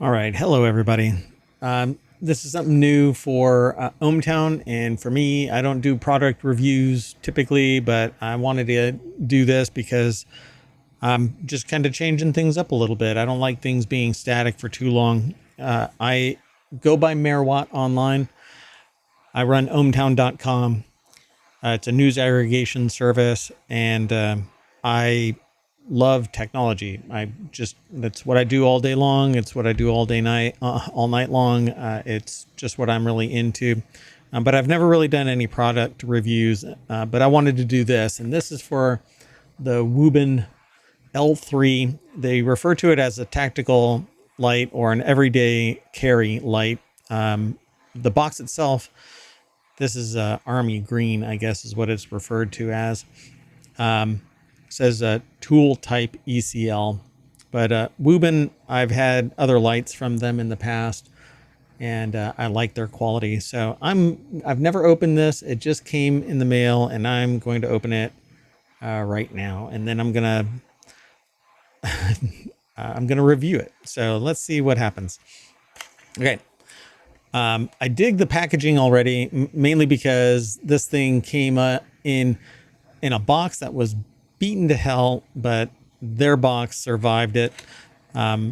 All right. Hello, everybody. This is something new for ohmTown. And for me, I don't do product reviews typically, but I wanted to do this because I'm just kind of changing things up a little bit. I don't like things being static for too long. I go by Megawatt online. I run ohmTown.com. It's a news aggregation service, and I love technology. That's what I do all day long. It's what I do all night long. It's just what I'm really into. But I've never really done any product reviews. But I wanted to do this, and this is for the Wuben L3. They refer to it as a tactical light or an everyday carry light. The box itself, this is Army Green, I guess is what it's referred to as. Says tool type ECL. But Wuben, I've had other lights from them in the past, and I like their quality. So I've never opened this. It just came in the mail, and I'm going to open it right now, and then I'm gonna review it. So let's see what happens. Okay. I dig the packaging already, mainly because this thing came in a box that was beaten to hell, but their box survived it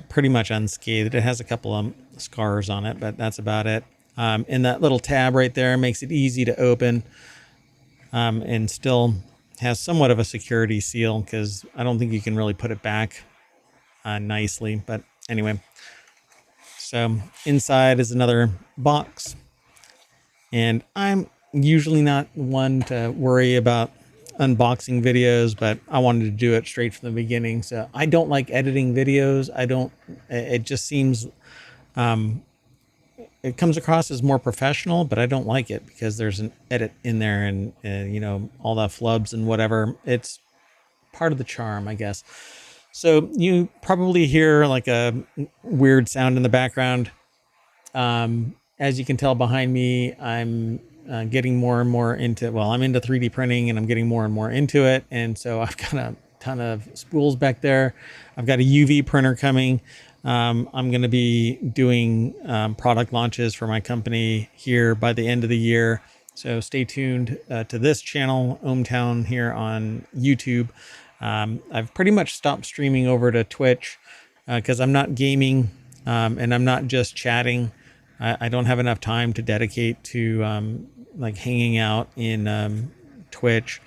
pretty much unscathed. It has a couple of scars on it, but that's about it. And that little tab right there makes it easy to open, and still has somewhat of a security seal because I don't think you can really put it back nicely. But anyway, so inside is another box, and I'm usually not one to worry about unboxing videos, but I wanted to do it straight from the beginning. So I don't like editing videos. It just seems, it comes across as more professional, but I don't like it because there's an edit in there and all the flubs and whatever. It's part of the charm, I guess. So you probably hear like a weird sound in the background. As you can tell behind me, I'm getting more and more I'm into 3D printing, and I'm getting more and more into it. And so I've got a ton of spools back there. I've got a UV printer coming. I'm going to be doing product launches for my company here by the end of the year. So stay tuned to this channel, ohmTown, here on YouTube. I've pretty much stopped streaming over to Twitch because I'm not gaming, and I'm not just chatting. I don't have enough time to dedicate to like hanging out in Twitch.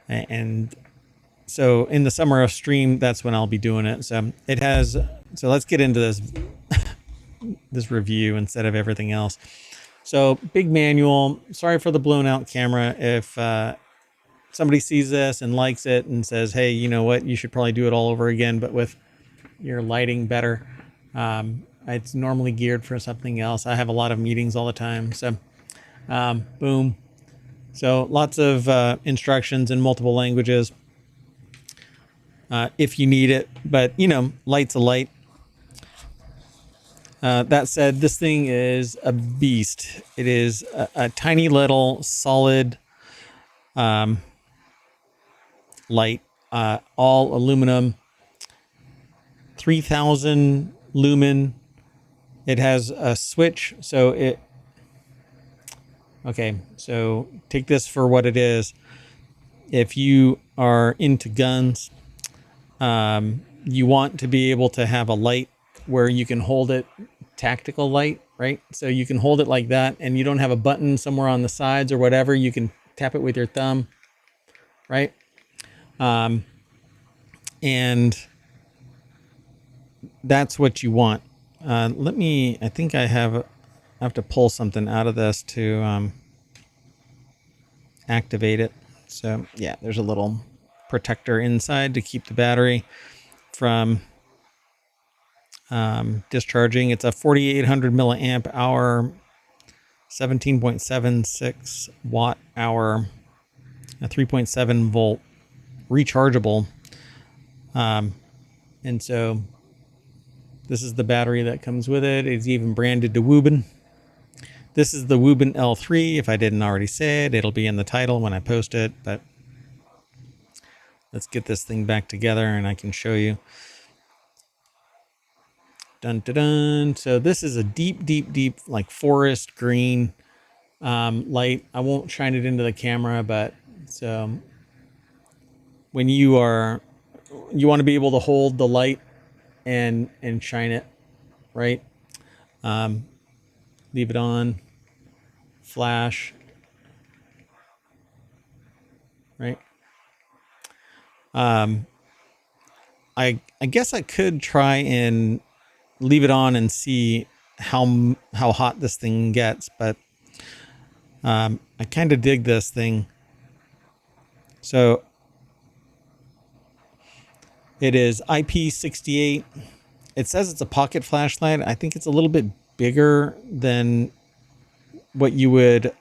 And so in the summer of stream, that's when I'll be doing it. So let's get into this review instead of everything else. So big manual. Sorry for the blown out camera. If somebody sees this and likes it and says, hey, you know what, you should probably do it all over again, but with your lighting better. It's normally geared for something else. I have a lot of meetings all the time. So boom. So lots of instructions in multiple languages if you need it. But, light's a light. That said, this thing is a beast. It is a tiny little solid light, all aluminum, 3000 lumen. It has a switch, so take this for what it is. If you are into guns, you want to be able to have a light where you can hold it, tactical light, right? So you can hold it like that, and you don't have a button somewhere on the sides or whatever. You can tap it with your thumb, right? And that's what you want. I think I have to pull something out of this to activate it. So yeah, there's a little protector inside to keep the battery from discharging. It's a 4800 milliamp hour, 17.76 watt hour, a 3.7 volt rechargeable. And so this is the battery that comes with it. It's even branded to Wuben. This is the Wuben L3. If I didn't already say it, it'll be in the title when I post it. But let's get this thing back together and I can show you. Dun, dun, dun. So this is a deep, like forest green light. I won't shine it into the camera, but so when you want to be able to hold the light and shine it, right? Leave it on, flash, right? I guess I could try and leave it on and see how hot this thing gets, but I kind of dig this thing. So it is IP68. It says it's a pocket flashlight. I think it's a little bit bigger than what you would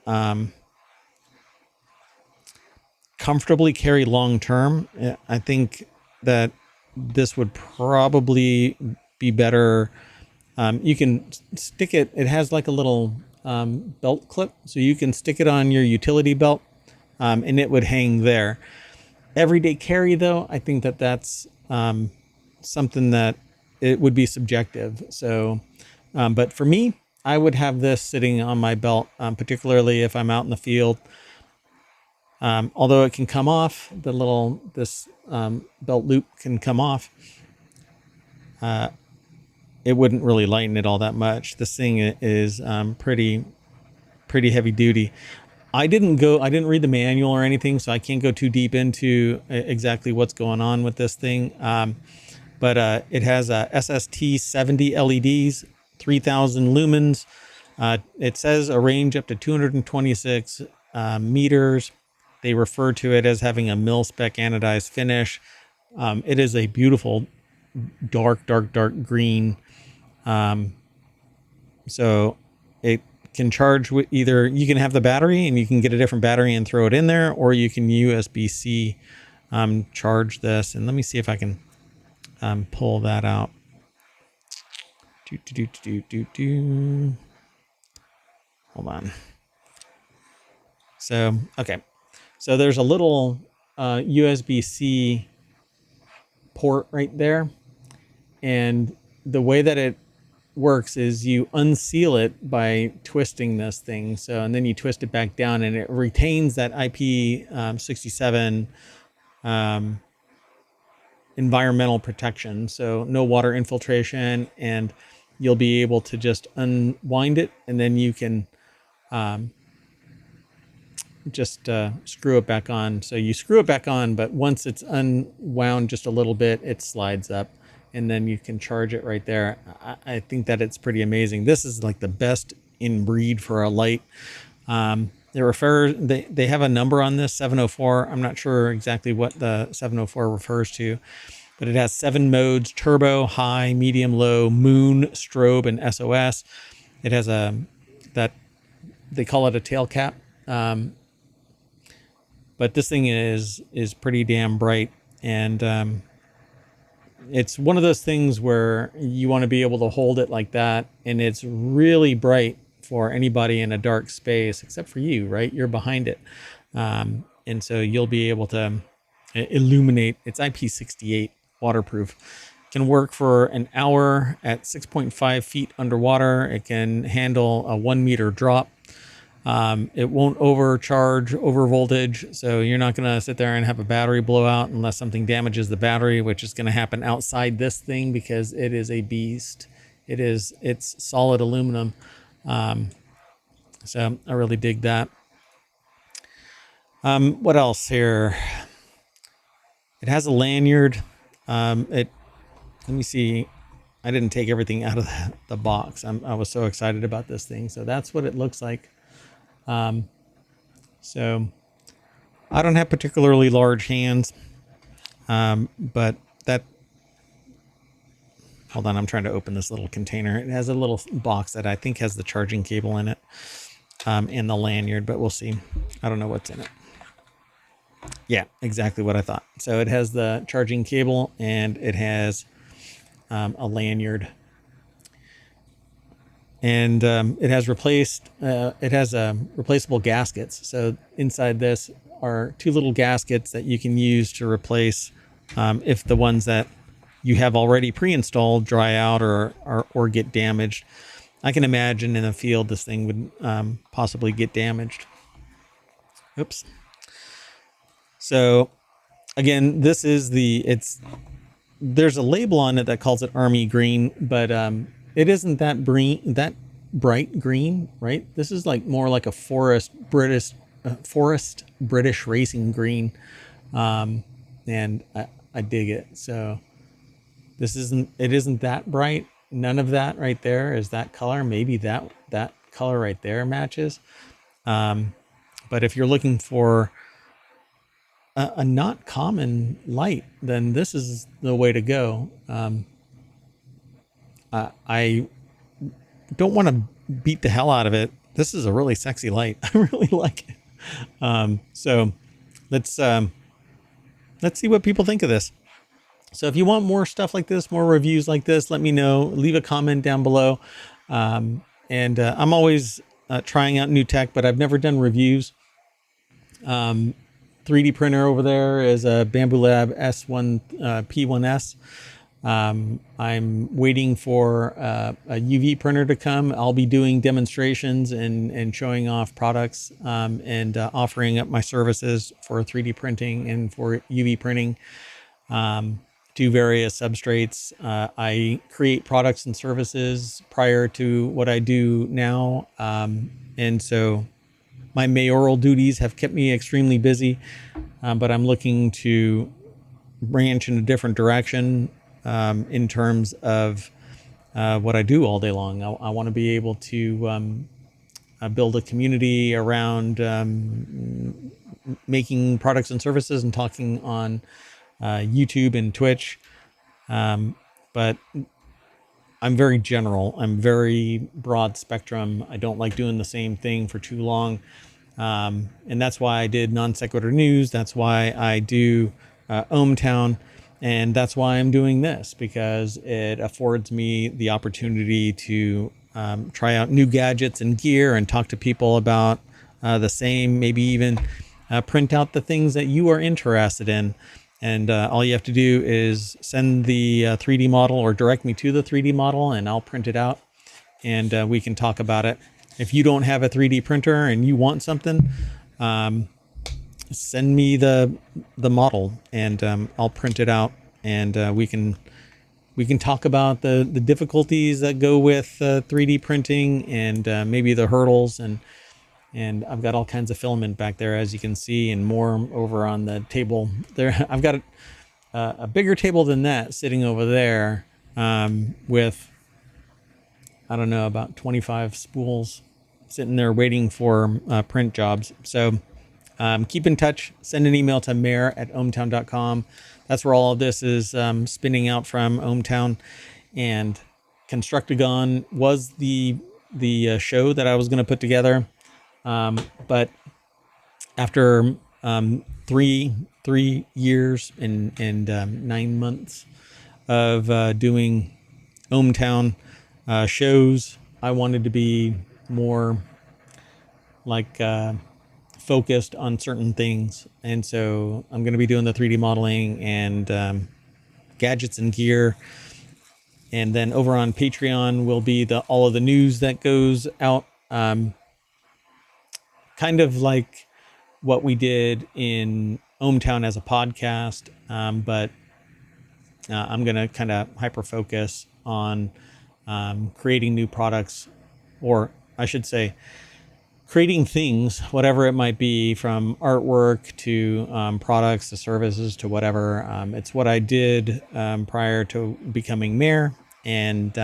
comfortably carry long term. I think that this would probably be better. You can stick it. It has like a little belt clip, so you can stick it on your utility belt, and it would hang there. Everyday carry, though, I think that that's something that it would be subjective. So, but for me, I would have this sitting on my belt, particularly if I'm out in the field. Although it can come off, this belt loop can come off. It wouldn't really lighten it all that much. This thing is pretty heavy duty. I didn't read the manual or anything, so I can't go too deep into exactly what's going on with this thing. But it has SST 70 LEDs, 3,000 lumens. It says a range up to 226 meters. They refer to it as having a mil-spec anodized finish. It is a beautiful dark green. So it can charge with either, you can have the battery and you can get a different battery and throw it in there, or you can USB-C charge this. And let me see if I can pull that out. Hold on. So, okay. So there's a little USB-C port right there. And the way that it works is you unseal it by twisting this thing. So, and then you twist it back down and it retains that IP67 environmental protection. So no water infiltration, and you'll be able to just unwind it, and then you can just screw it back on. So you screw it back on, but once it's unwound just a little bit, it slides up, and then you can charge it right there. I think that it's pretty amazing. This is like the best in breed for a light. They have a number on this, 704. I'm not sure exactly what the 704 refers to, but it has 7 modes: turbo, high, medium, low, moon, strobe, and SOS. It has that they call it a tail cap. But this thing is pretty damn bright, and it's one of those things where you want to be able to hold it like that, and it's really bright for anybody in a dark space, except for you, right? You're behind it, and so you'll be able to illuminate. It's IP68 waterproof. It can work for an hour at 6.5 feet underwater. It can handle a 1 meter drop. It won't overcharge, over voltage, so you're not going to sit there and have a battery blowout unless something damages the battery, which is going to happen outside this thing because it is a beast. It's solid aluminum. So I really dig that. What else here? It has a lanyard. Let me see. I didn't take everything out of the box. I was so excited about this thing. So that's what it looks like. So I don't have particularly large hands, but hold on, I'm trying to open this little container. It has a little box that I think has the charging cable in it, and the lanyard, but we'll see. I don't know what's in it. Yeah, exactly what I thought. So it has the charging cable and it has a lanyard. And it has replaceable gaskets. So inside this are 2 little gaskets that you can use to replace if the ones that you have already pre-installed dry out or get damaged. I can imagine in the field this thing would possibly get damaged. Oops. So again, this is there's a label on it that calls it army green, but it isn't that bright green, right? This is like more like a forest British racing green, and I dig it. So it isn't that bright. None of that right there is that color. Maybe that color right there matches. But if you're looking for a not common light, then this is the way to go. I don't want to beat the hell out of it. This is a really sexy light. I really like it. So let's see what people think of this. So if you want more stuff like this, more reviews like this, let me know. Leave a comment down below. And I'm always trying out new tech, but I've never done reviews. 3D printer over there is a Bamboo Lab S1 P1S. I'm waiting for a UV printer to come. I'll be doing demonstrations and showing off products and offering up my services for 3D printing and for UV printing to various substrates. I create products and services prior to what I do now. And so my mayoral duties have kept me extremely busy, but I'm looking to branch in a different direction in terms of what I do all day long. I want to be able to build a community around making products and services and talking on YouTube and Twitch. But I'm very general. I'm very broad spectrum. I don't like doing the same thing for too long. And that's why I did non sequitur news. That's why I do ohmTown. And that's why I'm doing this, because it affords me the opportunity to try out new gadgets and gear and talk to people about the same, maybe even print out the things that you are interested in. And all you have to do is send the 3D model or direct me to the 3D model and I'll print it out and we can talk about it. If you don't have a 3D printer and you want something, send me the model and I'll print it out and we can talk about the difficulties that go with 3D printing and maybe the hurdles and I've got all kinds of filament back there, as you can see, and more over on the table there. I've got a bigger table than that sitting over there with, I don't know, about 25 spools sitting there waiting for print jobs. So keep in touch. Send an email to mayor@ohmtown.com. That's where all of this is spinning out from, ohmTown. And Constructagon was the show that I was going to put together. But after 3 years and 9 months of doing ohmTown shows, I wanted to be more like focused on certain things. And so I'm going to be doing the 3D modeling and gadgets and gear. And then over on Patreon will be all of the news that goes out. Kind of like what we did in ohmTown as a podcast, but I'm going to kind of hyper focus on creating new products, or I should say creating things, whatever it might be, from artwork to products to services to whatever. It's what I did prior to becoming mayor, and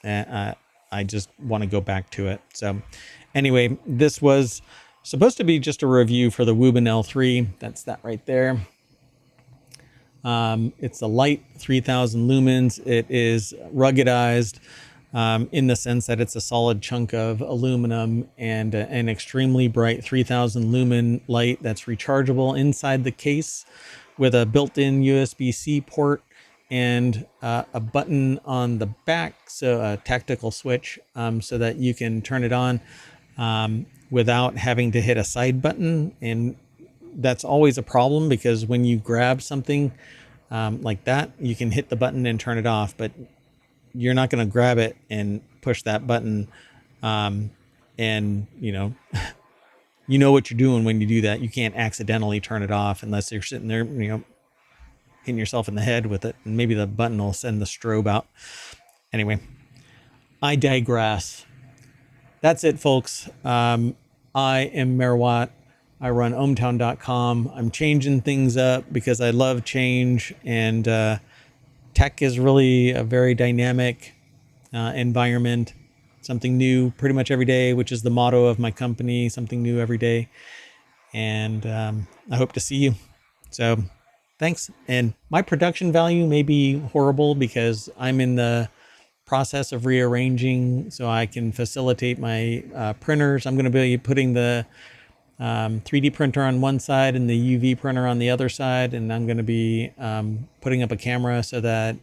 I just want to go back to it. So anyway, this was supposed to be just a review for the Wuben L3. That's that right there. It's a light 3000 lumens. It is ruggedized in the sense that it's a solid chunk of aluminum and an extremely bright 3000 lumen light that's rechargeable inside the case with a built-in USB-C port and a button on the back, so a tactical switch, so that you can turn it on without having to hit a side button. And that's always a problem, because when you grab something like that, you can hit the button and turn it off, but you're not going to grab it and push that button. And you know what you're doing when you do that. You can't accidentally turn it off unless you're sitting there, hitting yourself in the head with it, and maybe the button will send the strobe out. Anyway, I digress. That's it, folks. I am Merwatt. I run ohmTown.com. I'm changing things up because I love change, and tech is really a very dynamic environment. Something new pretty much every day, which is the motto of my company, something new every day. And I hope to see you. So thanks. And my production value may be horrible because I'm in the process of rearranging so I can facilitate my printers. I'm going to be putting the 3D printer on one side and the UV printer on the other side. And I'm going to be putting up a camera so that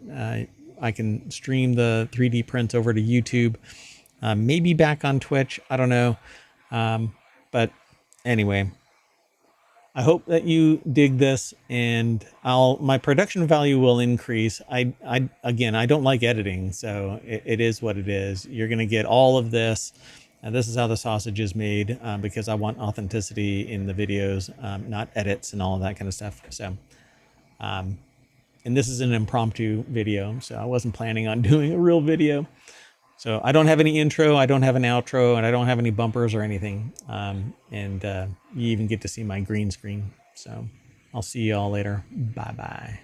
I can stream the 3D prints over to YouTube. Maybe back on Twitch. I don't know. But anyway, I hope that you dig this, and my production value will increase. Again, I don't like editing, so it is what it is. You're going to get all of this. This is how the sausage is made, because I want authenticity in the videos, not edits and all of that kind of stuff. So, and this is an impromptu video, so I wasn't planning on doing a real video. So I don't have any intro, I don't have an outro, and I don't have any bumpers or anything. And you even get to see my green screen. So I'll see you all later. Bye-bye.